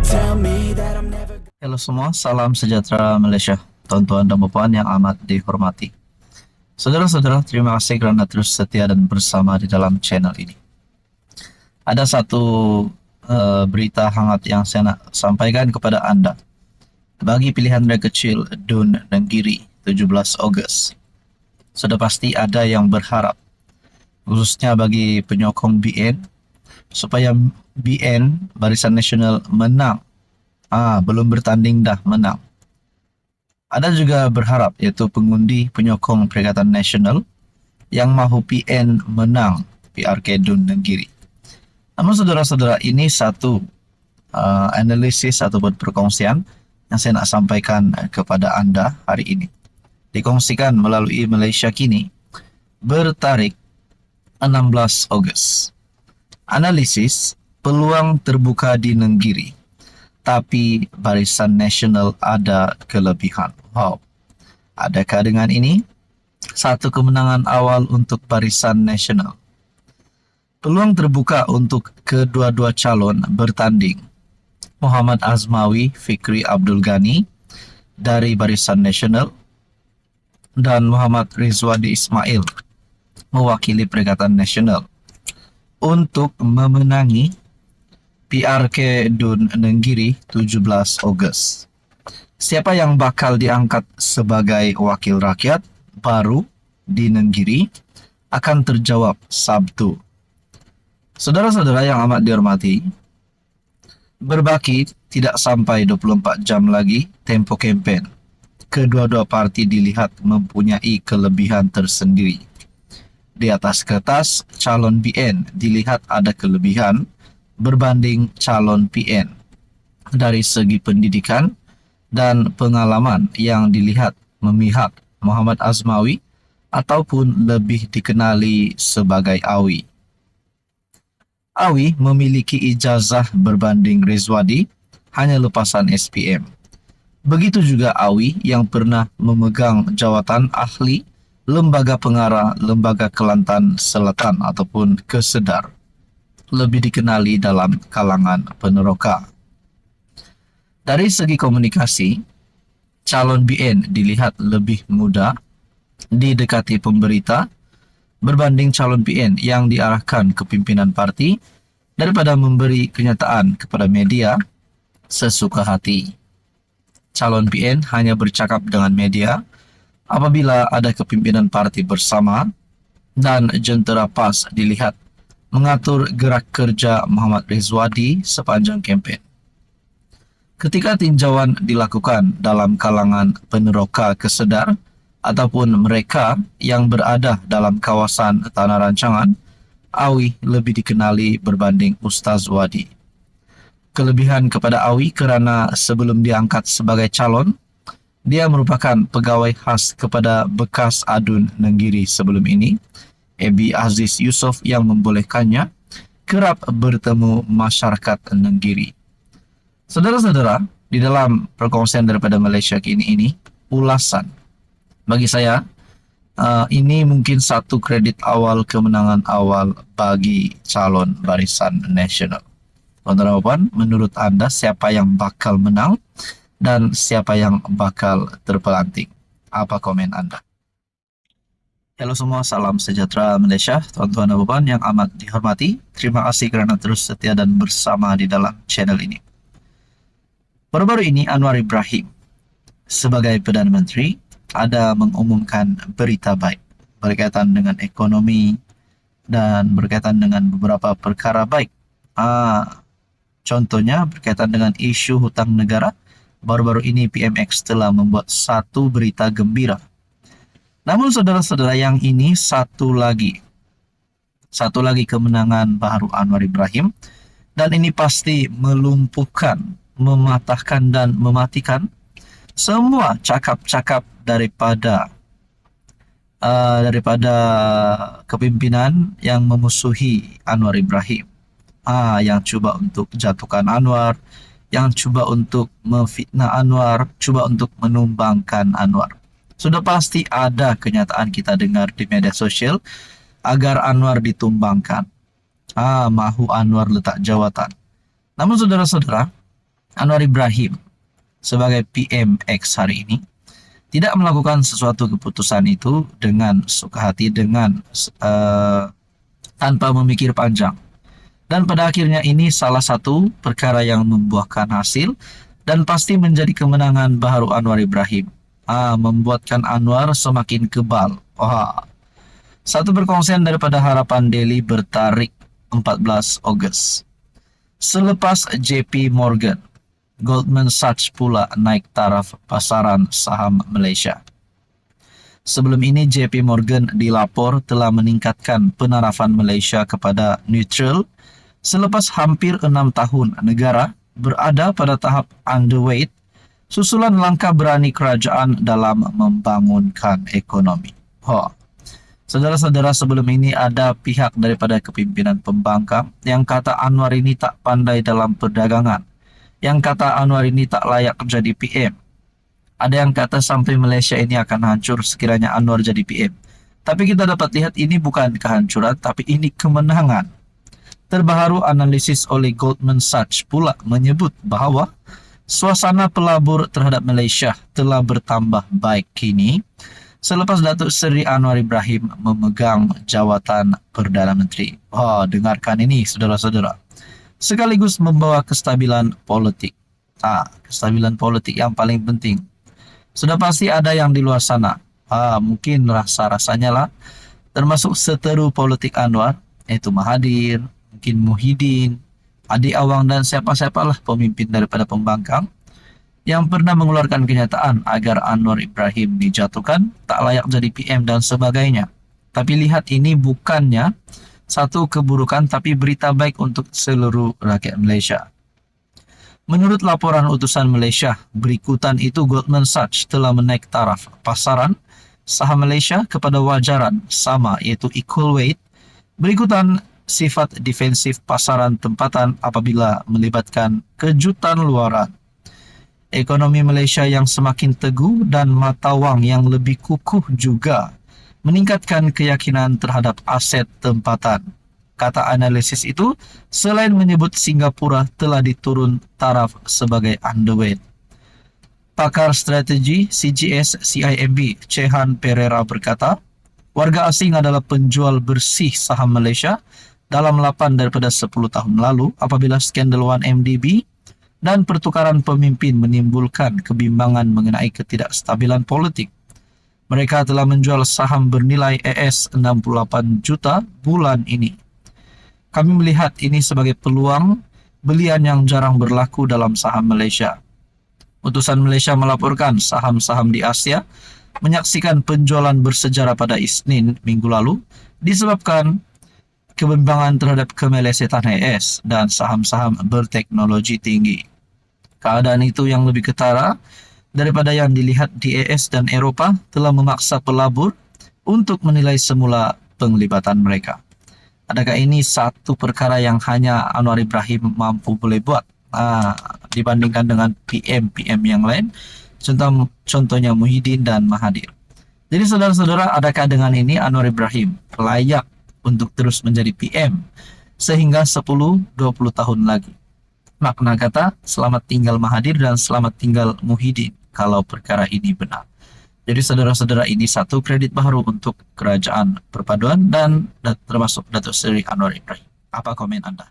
tell me that I'm never. Halo semua, salam sejahtera Malaysia, tuan-tuan dan puan yang amat dihormati. Saudara-saudara, terima kasih kerana terus setia dan bersama di dalam channel ini. Ada satu berita hangat yang saya nak sampaikan kepada anda. Bagi pilihan raya kecil Dun Nenggiri 17 Ogos, sudah pasti ada yang berharap, khususnya bagi penyokong BN, supaya BN, Barisan Nasional, menang. Belum bertanding dah menang. Ada juga berharap, iaitu pengundi penyokong Perikatan Nasional yang mahu PN menang PRK Dun Nenggiri. Namun saudara-saudara, ini satu analisis ataupun perkongsian yang saya nak sampaikan kepada anda hari ini. Dikongsikan melalui Malaysia Kini bertarikh 16 Ogos. Analisis, peluang terbuka di Nenggiri, tapi Barisan Nasional ada kelebihan. Wow. Adakah dengan ini satu kemenangan awal untuk Barisan Nasional? Peluang terbuka untuk kedua-dua calon bertanding. Muhammad Azmawi Fikri Abdul Ghani dari Barisan Nasional dan Muhammad Rizwadi Ismail mewakili Perikatan Nasional untuk memenangi PRK Dun Nenggiri 17 Ogos. Siapa yang bakal diangkat sebagai wakil rakyat baru di Nenggiri akan terjawab Sabtu. Saudara-saudara yang amat dihormati, berbaki tidak sampai 24 jam lagi tempo kempen. Kedua-dua parti dilihat mempunyai kelebihan tersendiri. Di atas kertas, calon BN dilihat ada kelebihan berbanding calon PN dari segi pendidikan dan pengalaman yang dilihat memihak Muhammad Azmawi ataupun lebih dikenali sebagai Awi. Awi memiliki ijazah berbanding Rizwadi hanya lepasan SPM. Begitu juga Awi yang pernah memegang jawatan ahli Lembaga Pengarah Lembaga Kelantan Selatan ataupun Kesedar, lebih dikenali dalam kalangan peneroka. Dari segi komunikasi, calon BN dilihat lebih mudah didekati pemberita berbanding calon PN yang diarahkan ke pimpinan parti daripada memberi kenyataan kepada media sesuka hati. Calon PN hanya bercakap dengan media apabila ada kepimpinan parti bersama dan jentera PAS dilihat mengatur gerak kerja Muhammad Rizwadi sepanjang kempen. Ketika tinjauan dilakukan dalam kalangan peneroka Kesedar ataupun mereka yang berada dalam kawasan tanah rancangan, Awi lebih dikenali berbanding Ustaz Wadi. Kelebihan kepada Awi kerana sebelum diangkat sebagai calon, dia merupakan pegawai khas kepada bekas Adun Nenggiri sebelum ini, Ebi Aziz Yusof, yang membolehkannya kerap bertemu masyarakat Nenggiri. Saudara-saudara, di dalam perkongsian daripada Malaysia Kini ini, ulasan bagi saya, ini mungkin satu kredit awal kemenangan awal bagi calon Barisan Nasional. Tuan-tuan dan puan, menurut anda siapa yang bakal menang dan siapa yang bakal terpelanting? Apa komen anda? Halo semua, salam sejahtera Malaysia, tuan-tuan dan puan yang amat dihormati. Terima kasih kerana terus setia dan bersama di dalam channel ini. Baru-baru ini Anwar Ibrahim sebagai Perdana Menteri ada mengumumkan berita baik berkaitan dengan ekonomi dan berkaitan dengan beberapa perkara baik. Contohnya berkaitan dengan isu hutang negara. Baru-baru ini PMX telah membuat satu berita gembira. Namun saudara-saudara, yang ini satu lagi kemenangan baru Anwar Ibrahim, dan ini pasti melumpuhkan, mematahkan dan mematikan semua cakap-cakap daripada kepimpinan yang memusuhi Anwar Ibrahim, yang cuba untuk jatuhkan Anwar, yang cuba untuk memfitnah Anwar, cuba untuk menumbangkan Anwar. Sudah pasti ada kenyataan kita dengar di media sosial agar Anwar ditumbangkan. Mahu Anwar letak jawatan. Namun saudara-saudara, Anwar Ibrahim sebagai PMX hari ini tidak melakukan sesuatu keputusan itu dengan suka hati, tanpa memikir panjang. Dan pada akhirnya ini salah satu perkara yang membuahkan hasil dan pasti menjadi kemenangan baru Anwar Ibrahim. Membuatkan Anwar semakin kebal. Satu perkongsian daripada Harapan Daily bertarik 14 Ogos. Selepas JP Morgan, Goldman Sachs pula naik taraf pasaran saham Malaysia. Sebelum ini JP Morgan dilapor telah meningkatkan penarafan Malaysia kepada neutral selepas hampir 6 tahun negara berada pada tahap underweight susulan langkah berani kerajaan dalam membangunkan ekonomi. Saudara-saudara, sebelum ini ada pihak daripada kepimpinan pembangkang yang kata Anwar ini tak pandai dalam perdagangan, yang kata Anwar ini tak layak jadi PM. Ada yang kata sampai Malaysia ini akan hancur sekiranya Anwar jadi PM. Tapi kita dapat lihat ini bukan kehancuran, tapi ini kemenangan. Terbaru analisis oleh Goldman Sachs pula menyebut bahawa suasana pelabur terhadap Malaysia telah bertambah baik kini selepas Datuk Seri Anwar Ibrahim memegang jawatan Perdana Menteri. Dengarkan ini saudara-saudara. Sekaligus membawa kestabilan politik. Kestabilan politik yang paling penting. Sudah pasti ada yang di luar sana. Mungkin rasa-rasanya lah. Termasuk seteru politik Anwar, yaitu Mahathir, mungkin Muhyiddin, Adik Awang dan siapa-siapalah pemimpin daripada pembangkang yang pernah mengeluarkan kenyataan agar Anwar Ibrahim dijatuhkan, tak layak jadi PM dan sebagainya. Tapi lihat, ini bukannya satu keburukan tapi berita baik untuk seluruh rakyat Malaysia. Menurut laporan utusan Malaysia, berikutan itu Goldman Sachs telah menaik taraf pasaran saham Malaysia kepada wajaran sama, iaitu equal weight. Berikutan sifat defensif pasaran tempatan apabila melibatkan kejutan luaran. Ekonomi Malaysia yang semakin teguh dan mata wang yang lebih kukuh juga meningkatkan keyakinan terhadap aset tempatan. Kata analisis itu, selain menyebut Singapura telah diturun taraf sebagai underweight. Pakar strategi CGS CIMB Chehan Pereira berkata, warga asing adalah penjual bersih saham Malaysia dalam 8 daripada 10 tahun lalu apabila skandal 1MDB dan pertukaran pemimpin menimbulkan kebimbangan mengenai ketidakstabilan politik. Mereka telah menjual saham bernilai AS 68 juta bulan ini. Kami melihat ini sebagai peluang belian yang jarang berlaku dalam saham Malaysia. Utusan Malaysia melaporkan saham-saham di Asia menyaksikan penjualan bersejarah pada Isnin minggu lalu disebabkan kebimbangan terhadap kemelesetan AS dan saham-saham berteknologi tinggi. Keadaan itu yang lebih ketara daripada yang dilihat di AS dan Eropah telah memaksa pelabur untuk menilai semula penglibatan mereka. Adakah ini satu perkara yang hanya Anwar Ibrahim mampu boleh buat dibandingkan dengan PM-PM yang lain, contohnya Muhyiddin dan Mahathir? Jadi saudara-saudara, adakah dengan ini Anwar Ibrahim layak untuk terus menjadi PM sehingga 10-20 tahun lagi? Makna kata selamat tinggal Mahathir dan selamat tinggal Muhyiddin kalau perkara ini benar. Jadi saudara-saudara, ini satu kredit baru untuk kerajaan perpaduan dan termasuk Datuk Seri Anwar Ibrahim. Apa komen Anda?